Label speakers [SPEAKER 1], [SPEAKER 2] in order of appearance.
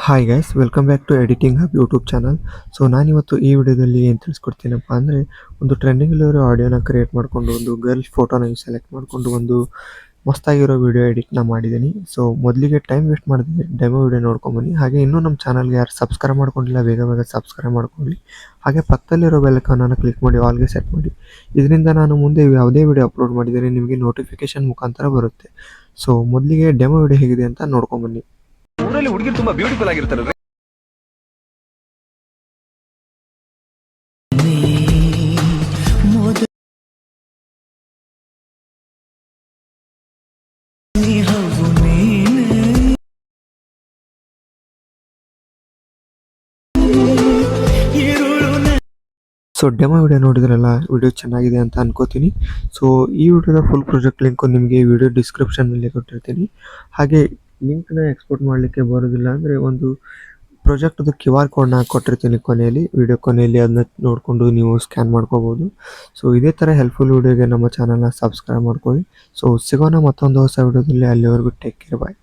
[SPEAKER 1] Hi guys, welcome back to editing hub YouTube channel. So ನಾನಿವತ್ತು ಈ ವಿಡಿಯೋದಲ್ಲಿ ಏನು ತಿಳಿಸ್ಕೊಡ್ತೀನಪ್ಪ ಅಂದರೆ, ಒಂದು ಟ್ರೆಂಡಿಂಗಲ್ಲಿರೋ ಆಡಿಯೋನ ಕ್ರಿಯೇಟ್ ಮಾಡಿಕೊಂಡು ಒಂದು ಗರ್ಲ್ ಫೋಟೋನ ಸೆಲೆಕ್ಟ್ ಮಾಡಿಕೊಂಡು ಒಂದು ಮಸ್ತಾಗಿರೋ ವಿಡಿಯೋ ಎಡಿಟ್ನ ಮಾಡಿದ್ದೀನಿ. ಸೊ ಮೊದಲಿಗೆ ಟೈಮ್ ವೇಸ್ಟ್ ಮಾಡಿದ್ದೀನಿ, ಡೆಮೋ ವಿಡಿಯೋ ನೋಡ್ಕೊಂಬನ್ನಿ. ಹಾಗೆ ಇನ್ನೂ ನಮ್ಮ ಚಾನಲ್ಗೆ ಯಾರು ಸಬ್ಸ್ಕ್ರೈಬ್ ಮಾಡ್ಕೊಂಡಿಲ್ಲ ಬೇಗ ಬೇಗ ಸಬ್ಸ್ಕ್ರೈಬ್ ಮಾಡ್ಕೊಳ್ಳಿ. ಹಾಗೆ ಪಕ್ಕದಲ್ಲಿರೋ ಬೆಲ್ ಐಕಾನನ್ನು ಕ್ಲಿಕ್ ಮಾಡಿ ಆಲ್ಗೆ ಸೆಟ್ ಮಾಡಿ. ಇದರಿಂದ ನಾನು ಮುಂದೆ ಯಾವುದೇ ವಿಡಿಯೋ ಅಪ್ಲೋಡ್ ಮಾಡಿದರೆ ನಿಮಗೆ ನೋಟಿಫಿಕೇಶನ್ ಮುಖಾಂತರ ಬರುತ್ತೆ. ಸೊ ಮೊದಲಿಗೆ ಡೆಮೋ ವಿಡಿಯೋ ಹೇಗಿದೆ ಅಂತ ನೋಡ್ಕೊಂಬನ್ನಿ.
[SPEAKER 2] ಊರಲ್ಲಿ ಹುಡುಗಿರು ತುಂಬಾ ಬ್ಯೂಟಿಫುಲ್ ಆಗಿರ್ತಾರೆ.
[SPEAKER 1] ಸೊ ಡೆಮೋ ವಿಡಿಯೋ ನೋಡಿದ್ರಲ್ಲ, ವಿಡಿಯೋ ಚೆನ್ನಾಗಿದೆ ಅಂತ ಅನ್ಕೋತೀನಿ. ಸೊ ಈ ವಿಡಿಯೋದ ಫುಲ್ ಪ್ರಾಜೆಕ್ಟ್ ಲಿಂಕು ನಿಮಗೆ ವಿಡಿಯೋ ಡಿಸ್ಕ್ರಿಪ್ಷನ್ನಲ್ಲಿ ಕೊಟ್ಟಿರ್ತೀನಿ. ಹಾಗೆ ಲಿಂಕ್ನ ಎಕ್ಸ್ಪೋರ್ಟ್ ಮಾಡಲಿಕ್ಕೆ ಬರೋದಿಲ್ಲ ಅಂದರೆ ಒಂದು ಪ್ರಾಜೆಕ್ಟ್ದು QR ಕೋಡ್ನ ಕೊಟ್ಟಿರ್ತೀನಿ ಕೊನೆಯಲ್ಲಿ, ವಿಡಿಯೋ ಕೊನೆಯಲ್ಲಿ. ಅದನ್ನ ನೋಡಿಕೊಂಡು ನೀವು ಸ್ಕ್ಯಾನ್ ಮಾಡ್ಕೋಬೋದು. ಸೊ ಇದೇ ಥರ ಹೆಲ್ಪ್ಫುಲ್ ವಿಡಿಯೋಗೆ ನಮ್ಮ ಚಾನಲ್ನ ಸಬ್ಸ್ಕ್ರೈಬ್ ಮಾಡ್ಕೊಳ್ಳಿ. ಸೊ ಸಿಗೋಣ ಮತ್ತೊಂದು ಹೊಸ ವಿಡಿಯೋದಲ್ಲಿ. ಅಲ್ಲಿವರೆಗೂ ಟೇಕ್ ಕೇರ್, ಬಾಯ್.